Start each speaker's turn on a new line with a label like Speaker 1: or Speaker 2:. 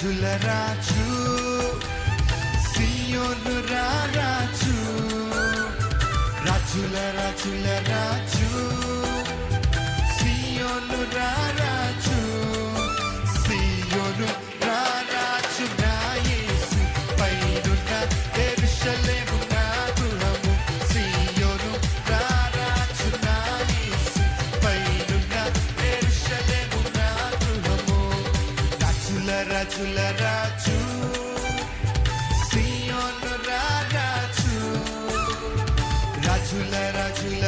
Speaker 1: రాజుల రాజు సియోను రాజు రాజుల రాజుల రాజు సియోను రాజు సియోను రాజు నా యేసు పైనున్న యెరూషలేము నా గృహము సియోను రాజు నా యేసు పైనున్న యెరూషలేము నా గృహము రాజుల రాజు సియోను రాజు రాజుల రాజుల